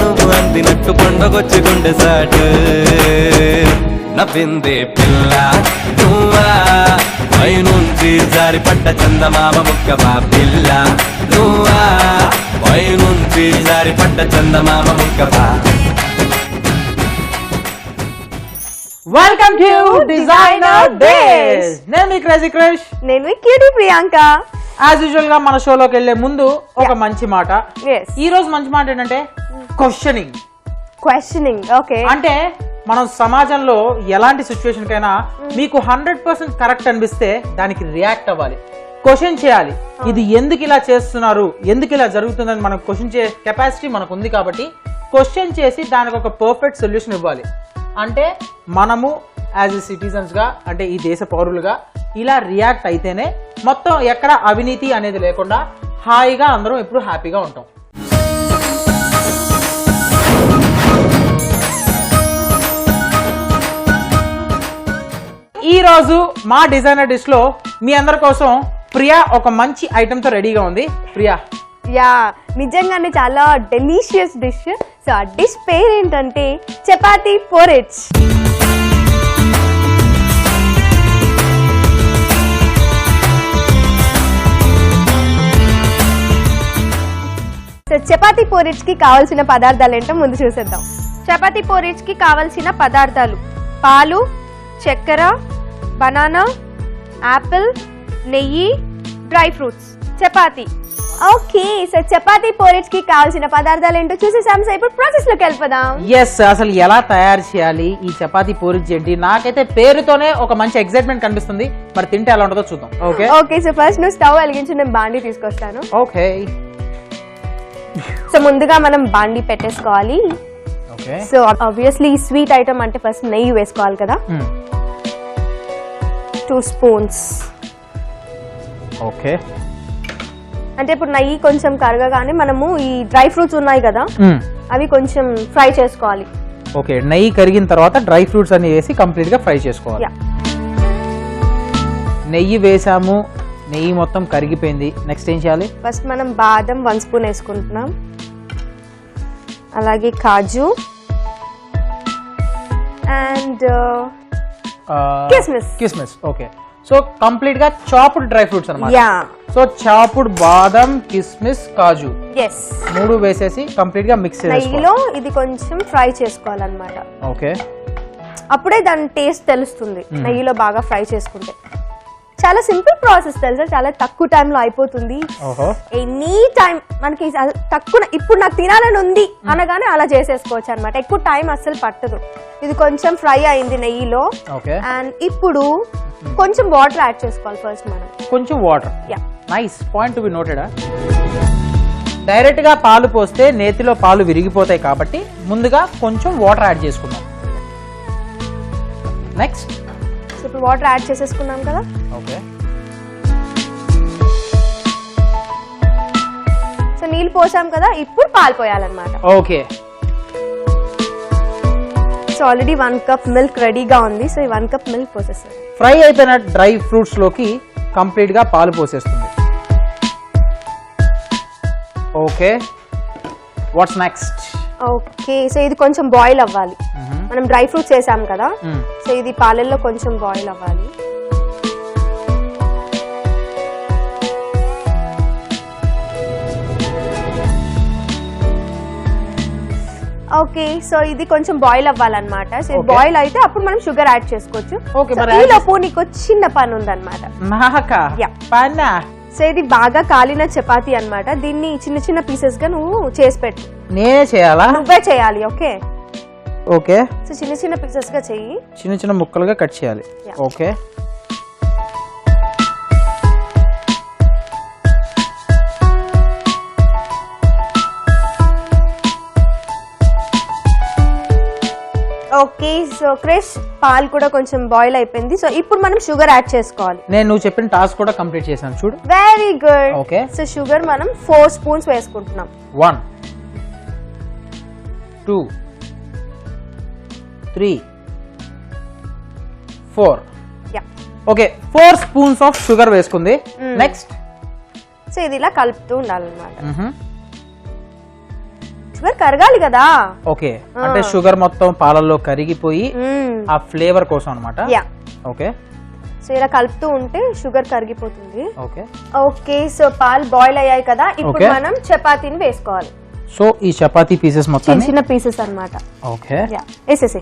నువ్వు అందినట్టు పండగొచ్చి గుండె సాటు నవ్విందే పిల్ల నువ్వా పై నుంచి జారిపడ్డ చందమామ ముక్కవా పిల్ల నువ్వా పై నుంచి జారిపడ్డ చందమామ ముక్కవా. Welcome to designer days. నేను మీ క్రేజీ క్రష్. నేను మీ క్యూటీ ప్రియాంక. యాజ్ యూజువల్ గా మన షోలోకి వెళ్లే ముందు ఒక మంచి మాట. ఈ రోజు మంచి మాట ఏంటంటే క్వశ్చనింగ్. ఓకే, అంటే మనం సమాజంలో ఎలాంటి సిచ్యువేషన్ కైనా మీకు 100% కరెక్ట్ అనిపిస్తే దానికి రియాక్ట్ అవ్వాలి, క్వశ్చన్ చేయాలి. ఇది ఎందుకు ఇలా చేస్తున్నారు, ఎందుకు ఇలా జరుగుతుందని మనం క్వశ్చన్ చేసే కెపాసిటీ మనకు ఉంది కాబట్టి క్వశ్చన్ చేసి దానికి ఒక పర్ఫెక్ట్ సొల్యూషన్ ఇవ్వాలి. అంటే మనము యాజ్ ఎ సిటిజన్స్ గా, అంటే ఈ దేశ పౌరులుగా ఇలా రియాక్ట్ అయితేనే మొత్తం ఎక్కడ అవినీతి అనేది లేకుండా హాయిగా అందరం ఎప్పుడు హ్యాపీగా ఉంటాం. ఈ రోజు మా డిజైనర్ డిష్ లో మీ అందరి కోసం ప్రియా ఒక మంచి ఐటమ్ తో రెడీగా ఉంది. ప్రియా, యా, నిజంగానే చాలా డెలీషియస్ డిష్. సో ఆ డిష్ పేరు ఏంటంటే chapati porridge. So chapati porridge కి కావాల్సిన పదార్థాలు ఏంటో ముందు చూసేద్దాం. చపాతీ పోరిజ్ కి కావాల్సిన పదార్థాలు: పాలు, చక్కెర, బనానా, యాపిల్, నెయ్యి, dry fruits, chapati. Okay, so chapati porridge కి కావాల్సిన పదార్థాలు ఏంటో చూసేసాం. సో ఇప్పుడు ప్రాసెస్ లోకి వెళ్ళిపోదాం. ఎస్, అసలు ఎలా తయారు చేయాలి ఈ చపాతీ పోరిజ్ ఏంటి? నాకైతే పేరుతోనే ఒక మంచి ఎక్సైట్మెంట్ కనిపిస్తుంది. మరి తింటే ఎలా ఉంటుందో చూద్దాం. ఓకే ఓకే, సో ఫస్ట్ నువ్వు స్టవ్ వెలిగించి నేను బాండీ తీసుకొస్తాను. ఓకే, సో ముందుగా మనం బాండీ పెట్టేసుకోవాలి. ఓకే, సో ఆబ్వియస్లీ ఈ స్వీట్ ఐటమ్ అంటే ఫస్ట్ నెయ్యి వేసుకోవాలి కదా. 2 స్పూన్స్. ఓకే, అంటే ఇప్పుడు నెయ్యి కొంచెం కరగగానే మనము ఈ డ్రై ఫ్రూట్స్ ఉన్నాయి కదా అవి కొంచెం ఫ్రై చేసుకోవాలి. ఓకే, నెయ్యి కరిగిన తర్వాత డ్రై ఫ్రూట్స్ అన్ని వేసి కంప్లీట్ గా ఫ్రై చేసుకోవాలి. నెయ్యి వేసాము, నెయ్యి మొత్తం కరిగిపోయింది. నెక్స్ట్ ఏం చేయాలి? ఫస్ట్ మనం బాదం 1 స్పూన్ వేసుకుంటున్నాం, అలాగే కాజు అండ్ కిస్మిస్. ఓకే, సో కంప్లీట్ గా చాప్డ్ డ్రై ఫ్రూట్స్ అన్నమాట. యా, సో చాప్డ్ బాదం, కిస్మిస్, కాజు ఎస్, 3 వేసేసి కంప్లీట్ గా మిక్స్ చేసుకోవాలి. నెయ్యిలో ఇది కొంచెం ఫ్రై చేసుకోవాలన్నమాట. ఓకే, అప్పుడే దాని టేస్ట్ తెలుస్తుంది నెయ్యిలో బాగా ఫ్రై చేసుకుంటే. చాలా సింపుల్ ప్రాసెస్ తెలుసా, చాలా తక్కువ టైంలో అయిపోతుంది. ఎనీ టైం మనకి తక్కువ, ఇప్పుడు నాకు తినాలని ఉంది అనగానే అలా చేసేసుకోవచ్చు అనమాట. ఎక్కువ టైం అస్సలు పట్టదు. ఇది కొంచెం ఫ్రై అయింది నెయ్యిలో. అండ్ ఇప్పుడు కొంచెం వాటర్ యాడ్ చేసుకోవాలి. ఫస్ట్ మనం కొంచెం water. Nice point to be noted. Direct గా పాలు పోస్తే నేతిలో పాలు విరిగిపోతాయి కాబట్టి ముందుగా కొంచెం వాటర్ యాడ్ చేసుకుందాం. నెక్స్ట్ ఇప్పుడు వాటర్ యాడ్ చేసేసుకున్నాం కదా. ఓకే, సో నీళ్ళు పోసాం కదా, ఇప్పుడు పాలు పోయాలన్నమాట. ఓకే, సో ఆల్రెడీ 1 కప్ మిల్క్ రెడీగా ఉంది. సో ఈ 1 కప్ మిల్క్ పోసేస్తాం. ఫ్రై అయిపోయిన డ్రై ఫ్రూట్స్ లోకి కంప్లీట్ గా పాలు పోసేస్తుంది. Okay, what's next? Okay, so ఇది కొంచెం బాయిల్ అవ్వాలి. మనం డ్రై ఫ్రూట్స్ వేసాం కదా, సో ఇది పాలల్లో కొంచెం బాయిల్ అవ్వాలి. ఓకే, సో ఇది కొంచెం బాయిల్ అవ్వాలన్నమాట. సో బాయిల్ అయితే అప్పుడు మనం షుగర్ యాడ్ చేసుకోవచ్చు. ఈలోపు నీకు చిన్న పని ఉందన్నమాట. సో ఇది బాగా కాలిన చపాతీ అన్నమాట. దీన్ని చిన్న చిన్న పీసెస్ గా నువ్వు చేసి పెట్టు. నేనే చేయాలా? నువ్వే చేయాలి. ఓకే ఓకే, సో చిన్న చిన్న పీసెస్ గా చెయ్యి, చిన్న చిన్న ముక్కలుగా కట్ చేయాలి. ఓకే, ఓకే, సో క్రిష్ పాలు కూడా కొంచెం బాయిల్ అయిపోయింది. సో ఇప్పుడు మనం షుగర్ యాడ్ చేసుకోవాలి. నేను నువ్వు చెప్పిన టాస్క్ కూడా కంప్లీట్ చేశాను చూడు. Very good. Okay, so sugar మనం 4 స్పూన్స్ వేసుకుంటున్నాం. 1 2 3 4. ఓకే, 4 స్పూన్స్ ఆఫ్ షుగర్ వేసుకుంది. నెక్స్ట్ సో ఇది ఇలా కలుపుతూ ఉండాలన్నమాట. షుగర్ కరగాలి కదా. ఓకే, అంటే షుగర్ మొత్తం పాలల్లో కరిగిపోయి ఆ ఫ్లేవర్ కోసం అన్నమాట. Yeah, okay. సో ఇలా కలుపుతూ ఉంటే షుగర్ కరిగిపోతుంది. ఓకే ఓకే, సో పాలు బాయిల్ అయ్యాయి కదా, ఇప్పుడు Okay. మనం చపాతీని వేసుకోవాలి. సో ఈ చపాతీ పీసెస్ చిన్న మొత్తం. చిన్న పీసెస్ అన్నమాట. ఓకే. యా, వేసేసి.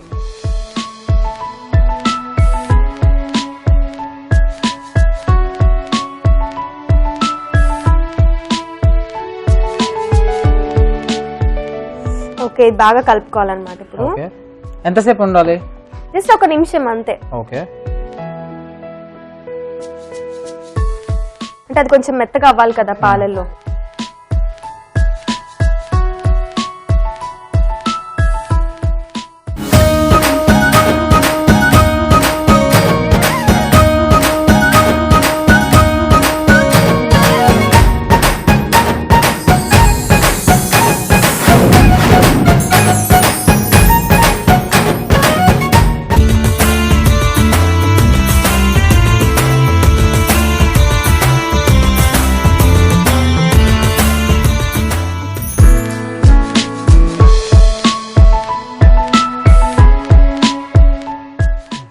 ఓకే, బాగా కలుపుకోవాలన్నమాట. ఇప్పుడు ఓకే, ఎంతసేపు ఉండాలి? జస్ట్ 1 నిమిషం అంతే. ఓకే. అంటే అది కొంచెం మెత్తగా అవ్వాలి కదా పాలల్లో.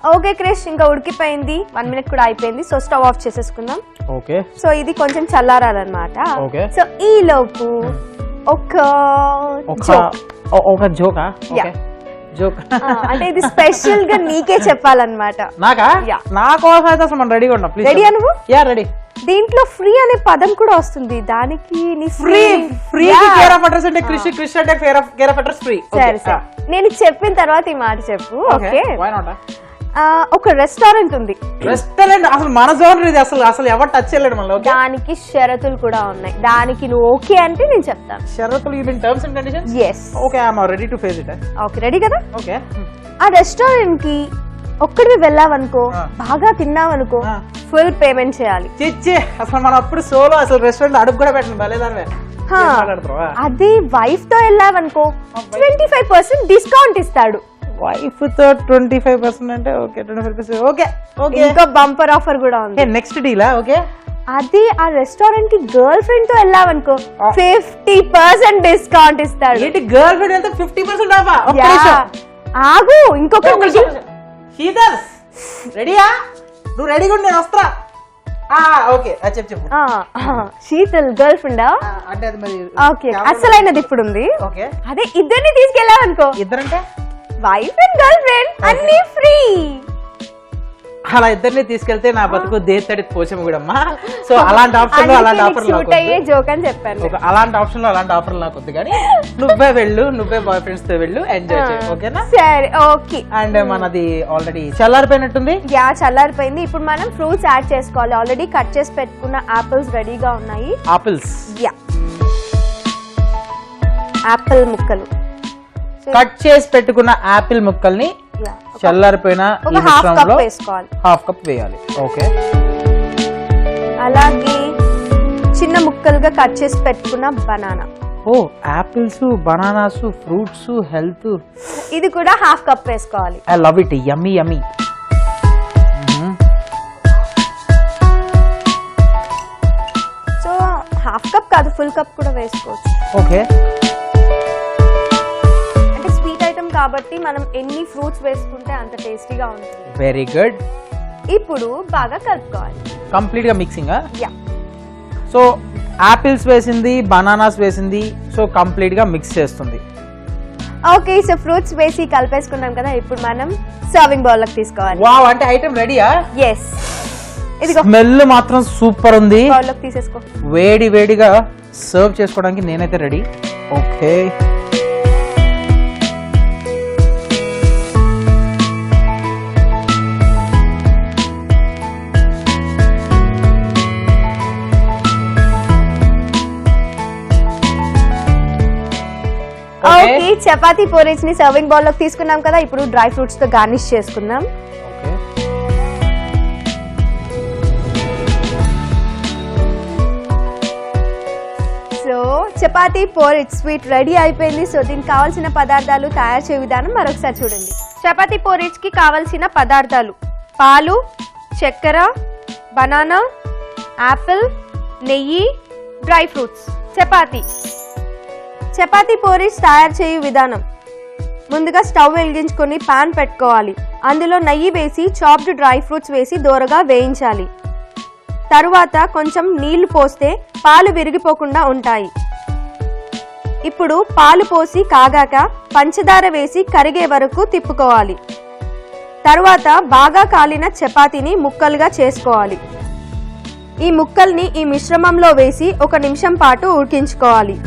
ఓకే క్రిష్, ఇంకా ఉడికిపోయింది. 1 మినిట్ కూడా అయిపోయింది. సో స్టవ్ ఆఫ్ చేసేసుకుందాం. ఓకే. సో ఇది కొంచెం చల్లారాలన్నమాట. ఓకే. సో ఈ లోపు ఒక జోకా? Yeah. జోక్ అంటే ఇది స్పెషల్ గా నీకే చెప్పాలన్నమాట. నాకా? Yeah. నా కోసం అయితే అసలు మనం రెడీగా ఉన్నాం. ప్లీజ్. రెడీ నువ్వు? Yeah, ready. దీంట్లో ఫ్రీ అనే పదం కూడా వస్తుంది. దానికి నీ ఫ్రీ కేర్ ఆఫ్ అడ్రస్ అంటే క్రిష్ అంటే కేర్ ఆఫ్ అడ్రస్ ఫ్రీ. సరే సరే, నేను చెప్పిన తర్వాత ఈ మాట చెప్పు. ఓకే. Why not? ఒక రెస్టారెంట్ ఉంది. రెస్టారెంట్ అసలు మన జోన్ ఇది. అసలు ఎవరు టచ్ చేయలేడు మనలో. దానికి షరతులు కూడా ఉన్నాయి. దానికి నువ్వు ఓకే అంటే నేను చెప్తాను. షరతులు, you mean terms and conditions? Yes. Okay, I am ready to face it. Okay, ready కదా? ఓకే. ఆ రెస్టారెంట్ కి ఒక్కడివి వెళ్ళావనుకో, బాగా తిన్నావనుకో, ఫుల్ పేమెంట్ చేయాలి. చిచ్చి, అసలు మనం అప్పుడు సోలో అసలు రెస్టారెంట్ అడుగు కూడా పెట్టండి. భలేదానివే. అదే వైఫ్ తో వెళ్ళావనుకో 25% డిస్కౌంట్ ఇస్తాడు. వైఫ్ తో 25% అంటే ఓకే, 25%. Okay okay. ఇంకా బంపర్ ఆఫర్ కూడా ఉంది. నెక్స్ట్ డీలా? ఓకే. అది ఆ రెస్టారెంట్ కి గర్ల్ ఫ్రెండ్ తో వెళ్ళావనుకో 50% డిస్కౌంట్ ఇస్తాడు. ఏంటి గర్ల్ ఫ్రెండ్ ఎంత 50% ఆఫా? ఆగు, ఇంకొక శీతల్ రెడీయా? నువ్వు రెడీగా ఉండి నేను వస్తా. ఓకే, చెప్పు. శీతల్ గర్ల్ ఫ్రెండ్ అంటే అది మరి ఓకే, అసలైనది ఇప్పుడు ఉంది. ఓకే. అదే ఇద్దరిని తీసుకెళ్ళావనుకో, ఇద్దరంటే వైఫ్ అండ్ గర్ల్ ఫ్రెండ్ అన్ని ఫ్రీ. అలా ఇద్దరిని తీసుకెళ్తే నా బతుకు దేత్తడి పోచమ్మ కూడా అమ్మా. సో అలాంటి ఆప్షన్ లో అలాంటి ఆఫర్లు షూట్ అయ్యే జోక్ అని చెప్పాను. అలాంటి ఆప్షన్ లో అలాంటి ఆఫర్లు నాకు వద్దు, కానీ నువ్వే వెళ్ళు, నువ్వే బాయ్ ఫ్రెండ్స్ తో వెళ్ళు, ఎంజాయ్ చేయి. ఓకేనా? సరే, ఓకే. అండ్ మనది ఆల్రెడీ చల్లారిపోయినట్టుంది. యా, చల్లారిపోయింది. ఇప్పుడు మనం ఫ్రూట్స్ యాడ్ చేసుకోవాలి. ఆల్రెడీ కట్ చేసి పెట్టుకున్న ఆపిల్స్ రెడీగా ఉన్నాయి. ఆపిల్స్? యా, ఆపిల్ ముక్కలు కట్ చేసి పెట్టుకున్న ఆపిల్ ముక్కల్ని చల్లారిపోయిన ఈ మిశ్రమంలో హాఫ్ కప్ వేయాలి. ఓకే. అలాగే చిన్న ముక్కలుగా కట్ చేసి పెట్టుకున్న బనానా. ఓ, ఆపిల్స్, బనానాస్, ఫ్రూట్స్, హెల్త్. ఇది కూడా హాఫ్ కప్ వేసుకోవాలి. I love it. Yummy yummy. So half cup కాదు, ఫుల్ కప్ కూడా వేసుకోవచ్చు. ఓకే. అంటే స్వీట్ ఐటమ్ కాబట్టి మనం ఎన్ని ఫ్రూట్స్ వేసుకుంటే అంత టేస్టీగా ఉంటుంది. Very good. ఇప్పుడు బాగా కలుపుకోవాలి. కంప్లీట్ గా మిక్సింగ్. యా. సో ఆపిల్స్ వేసింది, బనానాస్ వేసింది, సో కంప్లీట్ గా మిక్స్ చేస్తుంది. ఓకే, సో ఫ్రూట్స్ వేసి కలిపేసుకున్నాం కదా, ఇప్పుడు మనం సర్వింగ్ బౌల్ లోకి తీసుకోవాలి. వావ్, అంటే ఐటమ్ రెడీయా? ఎస్. ఇదిగో స్మెల్ మాత్రం సూపర్ ఉంది. బౌల్ లోకి తీసేసుకో. వేడి వేడిగా సర్వ్ చేసుకోవడానికి నేనైతే రెడీ. ఓకే. ఓకే, చపాతీ పోరేజ్ ని సర్వింగ్ బౌల్ లోకి తీసుకున్నాం కదా, ఇప్పుడు డ్రై ఫ్రూట్స్ తో గార్నిష్ చేసుకుందాం. Okay. So chapati porridge sweet ready అయిపోయింది. సో దీనికి కావాల్సిన పదార్థాలు తయారు చేసే విధానం మరొకసారి చూడండి. చపాతీ పోరేజ్ కి కావాల్సిన పదార్థాలు: పాలు, చక్కెర, బనానా, యాపిల్, నెయ్యి, డ్రై ఫ్రూట్స్. చపాతీ పోరిస్ తయారు చేయు విధానం. ముందుగా స్టవ్ వెలిగించుకొని పాన్ పెట్టుకోవాలి. అందులో నెయ్యి వేసి చాప్డ్ డ్రై ఫ్రూట్స్ వేసి దోరగా వేయించాలి. తరువాత కొంచెం నీళ్లు పోస్తే పాలు విరిగిపోకుండా ఉంటాయి. ఇప్పుడు పాలు పోసి కాగాక పంచదార వేసి కరిగే వరకు తిప్పుకోవాలి. తరువాత బాగా కాలిన చపాతీని ముక్కలుగా చేసుకోవాలి. ఈ ముక్కల్ని ఈ మిశ్రమంలో వేసి 1 నిమిషం పాటు ఉడికించుకోవాలి.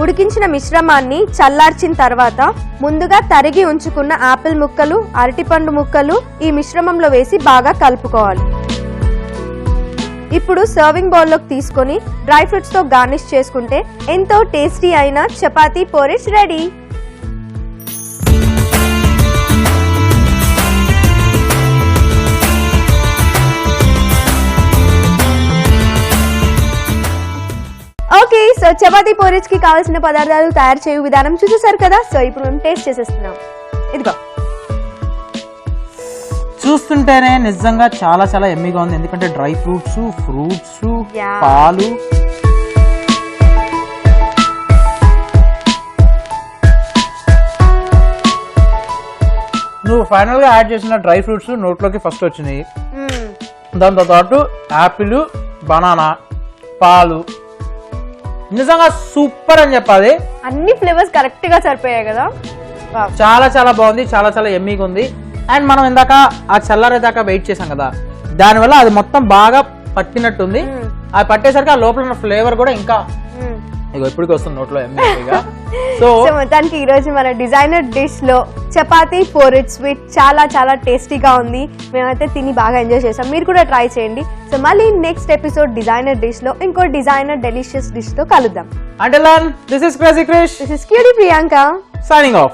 ఉడికించిన మిశ్రమాన్ని చల్లార్చిన తర్వాత ముందుగా తరిగి ఉంచుకున్న ఆపిల్ ముక్కలు, అరటిపండు ముక్కలు ఈ మిశ్రమంలో వేసి బాగా కలుపుకోవాలి. ఇప్పుడు సర్వింగ్ బౌల్లోకి తీసుకొని డ్రై ఫ్రూట్స్తో గార్నిష్ చేసుకుంటే ఎంతో టేస్టీ అయిన chapati porridge ready. Okay, so chapati porridge కి కావాల్సిన పదార్థాలు తయారు చేయు విధానం చూసేసారు కదా. సో ఇప్పుడు మేము టేస్ట్ చేసేస్తున్నాం. ఇదిగో చూస్తుంటేనే నిజంగా చాలా చాలా ఎమ్మీగా ఉంది. ఎందుకంటే డ్రై ఫ్రూట్స్, Yeah. పాలు, నువ్వు ఫైనల్ గా యాడ్ చేసిన డ్రై ఫ్రూట్స్ నోట్లోకి ఫస్ట్ వచ్చినాయి. దాంతో పాటు యాపిల్, బనానా, పాలు, నిజంగా సూపర్ అని చెప్పాలి. అన్ని ఫ్లేవర్స్ కరెక్ట్ గా సరిపోయాయి కదా. చాలా చాలా బాగుంది, చాలా చాలా ఎమ్మీగా ఉంది. అండ్ మనం ఇందాక ఆ చల్లారేదాకా వెయిట్ చేసాం కదా, దానివల్ల అది మొత్తం బాగా పట్టినట్టుంది. అది పట్టేసరికి ఆ లోపల ఉన్న ఫ్లేవర్ కూడా ఇంకా ఇగో ఇప్పటికి వస్తుంది నోట్లో ఎమ్మీగా. సో మొత్తానికి ఈ రోజు మన డిజైనర్ డిష్ లో చపాతీ పోరిస్ స్వీట్ చాలా చాలా టేస్టీగా ఉంది. మేమైతే తిని బాగా ఎంజాయ్ చేసాం. మీరు కూడా ట్రై చేయండి. సో మళ్ళీ నెక్స్ట్ ఎపిసోడ్ డిజైనర్ డిష్ లో ఇంకో డిజైనర్ డెలిషియస్ డిష్ తో కలుద్దాం. Until then, this is Crazy Krish this is cutie Priyanka signing off.